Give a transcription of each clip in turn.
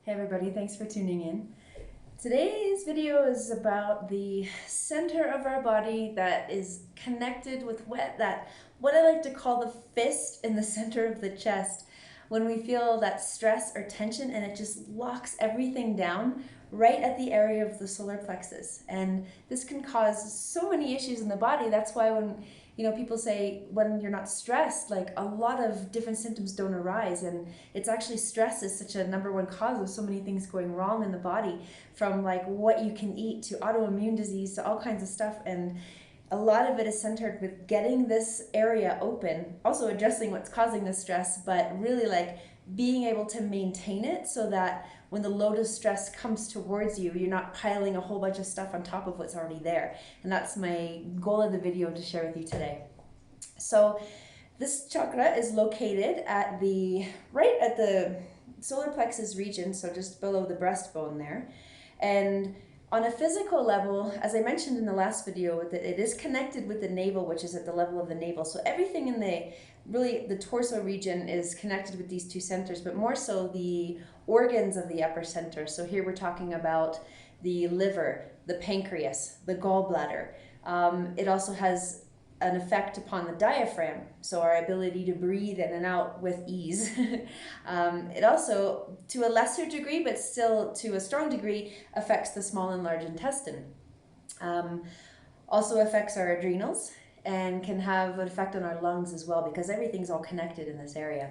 Hey everybody, thanks for tuning in. Today's video is about the center of our body that is connected with what I like to call the fist in the center of the chest. When we feel that stress or tension and it just locks everything down right at the area of the solar plexus. And this can cause so many issues in the body. That's why when people say when you're not stressed, like a lot of different symptoms don't arise, and it's actually stress is such a number one cause of so many things going wrong in the body, from like what you can eat to autoimmune disease to all kinds of stuff. And a lot of it is centered with getting this area open, also addressing what's causing the stress, but really like being able to maintain it so that when the load of stress comes towards you, you're not piling a whole bunch of stuff on top of what's already there. And that's my goal of the video to share with you today. So this chakra is located right at the solar plexus region, so just below the breastbone there. And on a physical level, as I mentioned in the last video, it is connected with the navel, which is at the level of the navel. So everything in the torso region is connected with these two centers, but more so the organs of the upper center. So here we're talking about the liver, the pancreas, the gallbladder. It also has an effect upon the diaphragm, so our ability to breathe in and out with ease. It also, to a lesser degree, but still to a strong degree, affects the small and large intestine. Also affects our adrenals and can have an effect on our lungs as well, because everything's all connected in this area.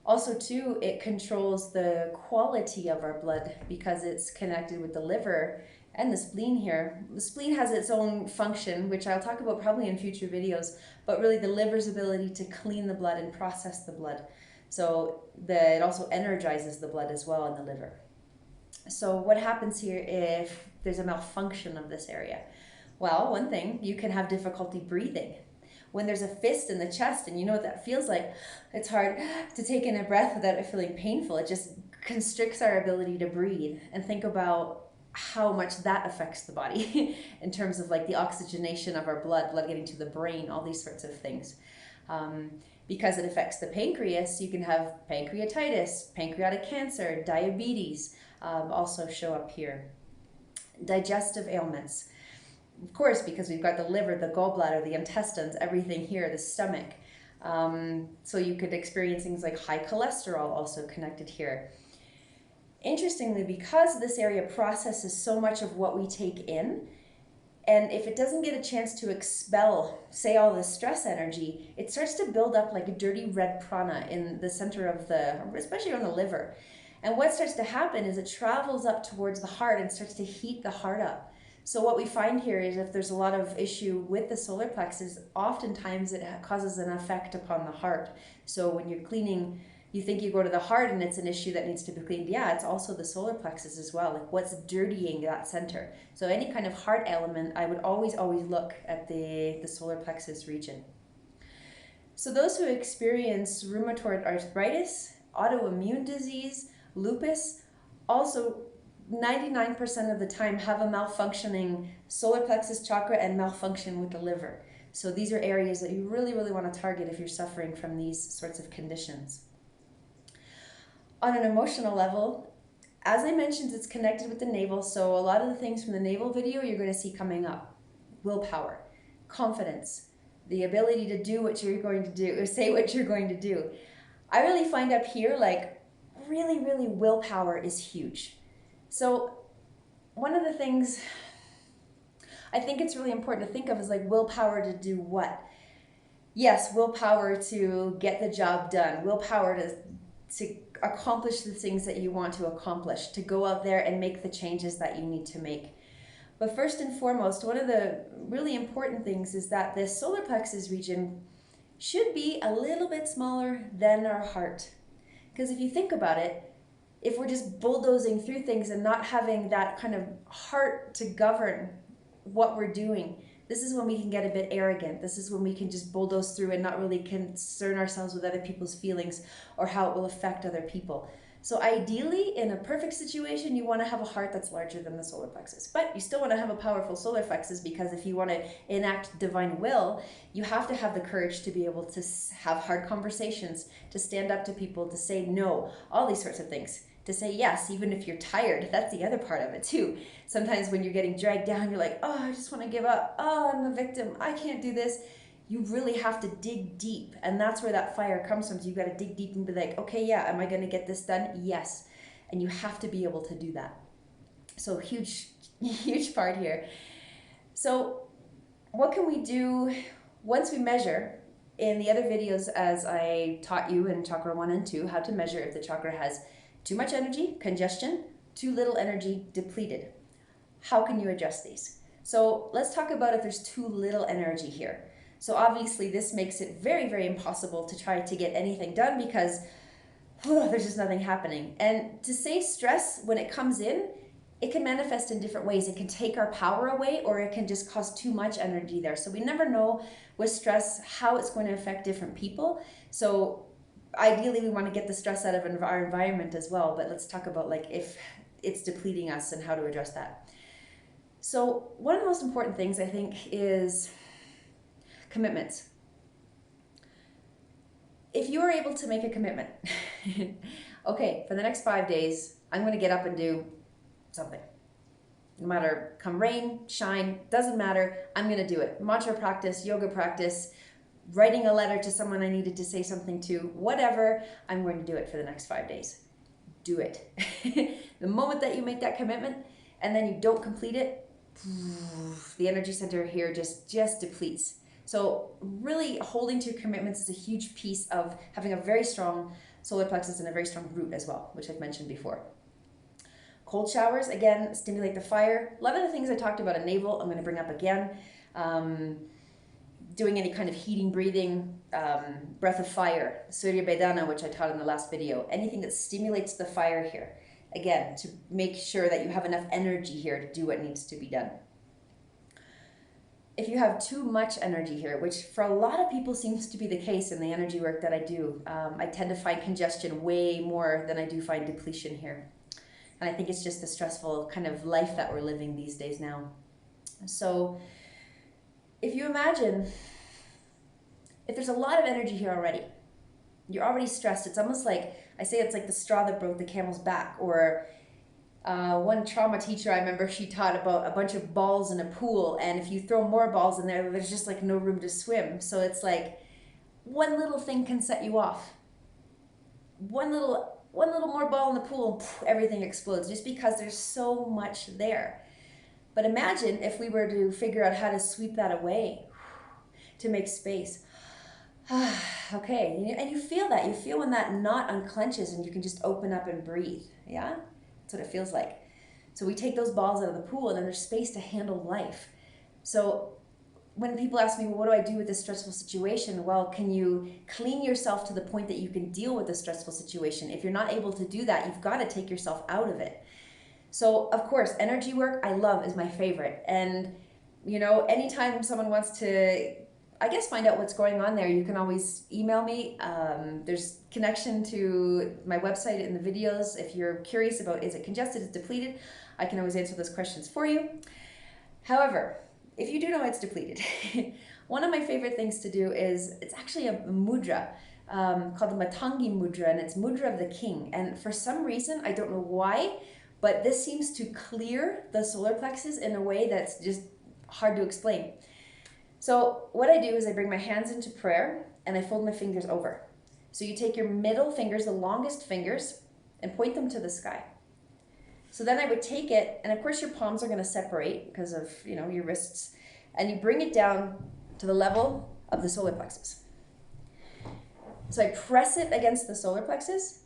Also, too, it controls the quality of our blood because it's connected with the liver and the spleen here. The spleen has its own function, which I'll talk about probably in future videos, but really the liver's ability to clean the blood and process the blood. So it also energizes the blood as well in the liver. So what happens here if there's a malfunction of this area? Well, one thing, you can have difficulty breathing. When there's a fist in the chest, and you know what that feels like, it's hard to take in a breath without it feeling painful. It just constricts our ability to breathe. And think about how much that affects the body in terms of like the oxygenation of our blood getting to the brain, all these sorts of things. Because it affects the pancreas, you can have pancreatitis, pancreatic cancer, diabetes also show up here. Digestive ailments. Of course, because we've got the liver, the gallbladder, the intestines, everything here, the stomach. So you could experience things like high cholesterol also connected here. Interestingly, because this area processes so much of what we take in, and if it doesn't get a chance to expel, say, all the stress energy, it starts to build up like a dirty red prana in the center of especially on the liver. And what starts to happen is it travels up towards the heart and starts to heat the heart up. So what we find here is if there's a lot of issue with the solar plexus, oftentimes it causes an effect upon the heart. So when you're cleaning, you think you go to the heart and it's an issue that needs to be cleaned. Yeah, it's also the solar plexus as well, like what's dirtying that center. So any kind of heart element, I would always look at the solar plexus region. So those who experience rheumatoid arthritis, autoimmune disease, lupus, also 99% of the time have a malfunctioning solar plexus chakra and malfunction with the liver. So these are areas that you really want to target if you're suffering from these sorts of conditions. On an emotional level, as I mentioned, it's connected with the navel, so a lot of the things from the navel video you're going to see coming up. Willpower, confidence, the ability to do what you're going to do, or say what you're going to do. I really find up here, like, really willpower is huge. So one of the things I think it's really important to think of is like willpower to do what? Yes, willpower to get the job done, willpower to accomplish the things that you want to accomplish, to go out there and make the changes that you need to make. But first and foremost, one of the really important things is that this solar plexus region should be a little bit smaller than our heart. Because if you think about it, if we're just bulldozing through things and not having that kind of heart to govern what we're doing, this is when we can get a bit arrogant. This is when we can just bulldoze through and not really concern ourselves with other people's feelings or how it will affect other people. So ideally, in a perfect situation, you want to have a heart that's larger than the solar plexus. But you still want to have a powerful solar plexus, because if you want to enact divine will, you have to have the courage to be able to have hard conversations, to stand up to people, to say no, all these sorts of things. to say yes, even if you're tired. That's the other part of it too. Sometimes when you're getting dragged down, you're like, oh, I just want to give up. Oh, I'm a victim. I can't do this. You really have to dig deep. And that's where that fire comes from. So you've got to dig deep and be like, okay, yeah, am I going to get this done? Yes. And you have to be able to do that. So huge, huge part here. So what can we do once we measure? In the other videos, as I taught you in chakra 1 and 2, how to measure if the chakra has too much energy, congestion, too little energy, depleted. How can you adjust these? So let's talk about if there's too little energy here. So obviously this makes it very, very impossible to try to get anything done because there's just nothing happening. And to say stress, when it comes in, it can manifest in different ways. It can take our power away, or it can just cause too much energy there. So we never know with stress how it's going to affect different people. So ideally we want to get the stress out of our environment as well. But let's talk about like if it's depleting us and how to address that. So one of the most important things I think is commitments. If you are able to make a commitment, okay, for the next 5 days, I'm going to get up and do something. No matter come rain, shine, doesn't matter, I'm going to do it. Mantra practice, yoga practice, writing a letter to someone I needed to say something to, whatever, I'm going to do it for the next 5 days. Do it. The moment that you make that commitment and then you don't complete it, the energy center here just depletes. So really holding to commitments is a huge piece of having a very strong solar plexus and a very strong root as well, which I've mentioned before. Cold showers, again, stimulate the fire. A lot of the things I talked about in navel, I'm going to bring up again. Doing any kind of heating, breathing, breath of fire, Surya Vedana, which I taught in the last video. Anything that stimulates the fire here. Again, to make sure that you have enough energy here to do what needs to be done. If you have too much energy here, which for a lot of people seems to be the case in the energy work that I do, I tend to find congestion way more than I do find depletion here. And I think it's just the stressful kind of life that we're living these days now. So if you imagine, if there's a lot of energy here already, you're already stressed. It's almost like, I say it's like the straw that broke the camel's back. Or one trauma teacher I remember, she taught about a bunch of balls in a pool. And if you throw more balls in there, there's just like no room to swim. So it's like one little thing can set you off. One little more ball in the pool, everything explodes just because there's so much there. But imagine if we were to figure out how to sweep that away, to make space. Okay, and you feel that. You feel when that knot unclenches and you can just open up and breathe. Yeah? That's what it feels like. So we take those balls out of the pool and then there's space to handle life. So when people ask me, well, what do I do with this stressful situation? Well, can you clean yourself to the point that you can deal with the stressful situation? If you're not able to do that, you've got to take yourself out of it. So, of course, energy work I love is my favorite. And, you know, anytime someone wants to, I guess, find out what's going on there, you can always email me. There's connection to my website in the videos. If you're curious about, is it congested, is it depleted, I can always answer those questions for you. However, if you do know it's depleted, one of my favorite things to do is, it's actually a mudra called the Matangi mudra, and it's mudra of the king. And for some reason, I don't know why, but this seems to clear the solar plexus in a way that's just hard to explain. So what I do is I bring my hands into prayer and I fold my fingers over. So you take your middle fingers, the longest fingers, and point them to the sky. So then I would take it, and of course your palms are going to separate because of, you know, your wrists, and you bring it down to the level of the solar plexus. So I press it against the solar plexus,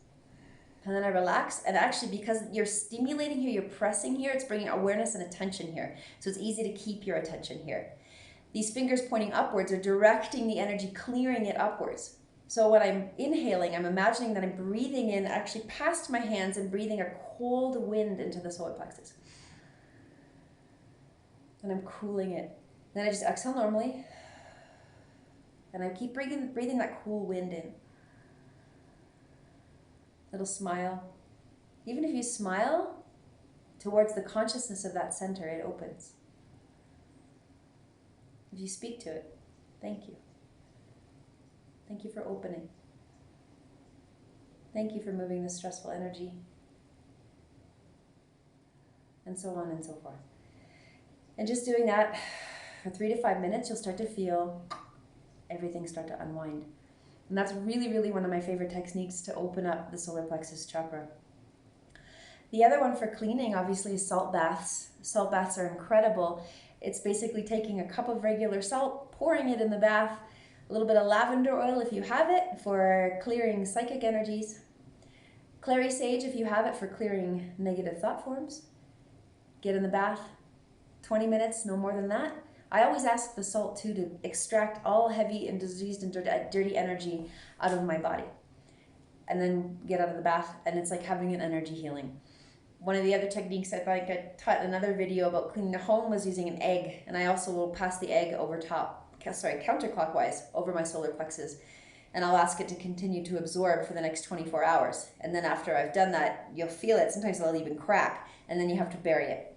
and then I relax, and actually because you're stimulating here, you're pressing here, it's bringing awareness and attention here. So it's easy to keep your attention here. These fingers pointing upwards are directing the energy, clearing it upwards. So when I'm inhaling, I'm imagining that I'm breathing in actually past my hands and breathing a cold wind into the solar plexus. And I'm cooling it. Then I just exhale normally. And I keep breathing that cool wind in. Little smile. Even if you smile towards the consciousness of that center, it opens. If you speak to it, thank you. Thank you for opening. Thank you for moving the stressful energy. and so on and so forth. And just doing that for 3 to 5 minutes, you'll start to feel everything start to unwind. And that's really, really one of my favorite techniques to open up the solar plexus chakra. The other one for cleaning, obviously, is salt baths. Salt baths are incredible. It's basically taking a cup of regular salt, pouring it in the bath, a little bit of lavender oil if you have it for clearing psychic energies, clary sage if you have it for clearing negative thought forms. Get in the bath, 20 minutes, no more than that. I always ask the salt too to extract all heavy and diseased and dirty energy out of my body. And then get out of the bath, and it's like having an energy healing. One of the other techniques I think I taught in another video about cleaning the home was using an egg, and I also will pass the egg counterclockwise over my solar plexus, and I'll ask it to continue to absorb for the next 24 hours. And then after I've done that, you'll feel it. Sometimes it'll even crack, and then you have to bury it.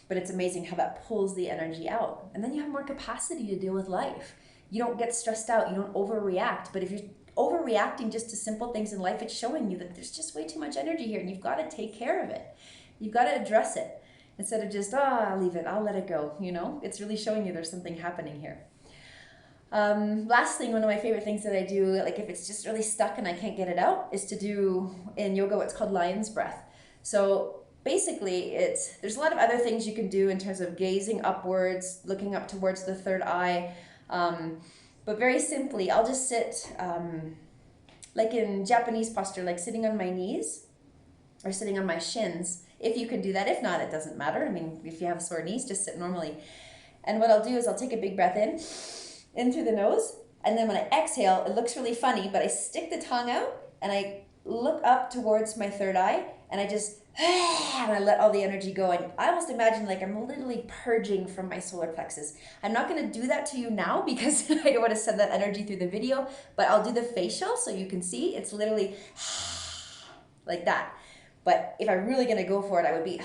But it's amazing how that pulls the energy out. And then you have more capacity to deal with life. You don't get stressed out, you don't overreact. But if you're overreacting just to simple things in life, it's showing you that there's just way too much energy here, and you've got to take care of it. You've got to address it instead of just, I'll leave it, I'll let it go. It's really showing you there's something happening here. Last thing, one of my favorite things that I do, like if it's just really stuck and I can't get it out, is to do in yoga what's called lion's breath. So basically there's a lot of other things you can do in terms of gazing upwards, looking up towards the third eye. But very simply, I'll just sit like in Japanese posture, like sitting on my knees or sitting on my shins. If you can do that. If not, it doesn't matter. I mean, if you have sore knees, just sit normally. And what I'll do is I'll take a big breath in through the nose. And then when I exhale, it looks really funny, but I stick the tongue out and I look up towards my third eye, and I just, and I let all the energy go. And I almost imagine like I'm literally purging from my solar plexus. I'm not going to do that to you now because I don't want to send that energy through the video, but I'll do the facial so you can see. It's literally like that. But if I'm really going to go for it, I would be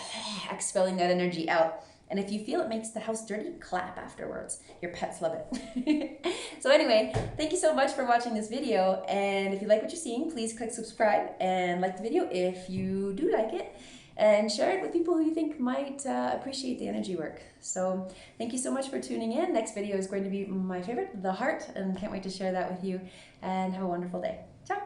expelling that energy out. And if you feel it makes the house dirty, clap afterwards. Your pets love it. So anyway, thank you so much for watching this video. And if you like what you're seeing, please click subscribe and like the video if you do like it. And share it with people who you think might appreciate the energy work. So thank you so much for tuning in. Next video is going to be my favorite, the heart. And can't wait to share that with you. And have a wonderful day. Ciao.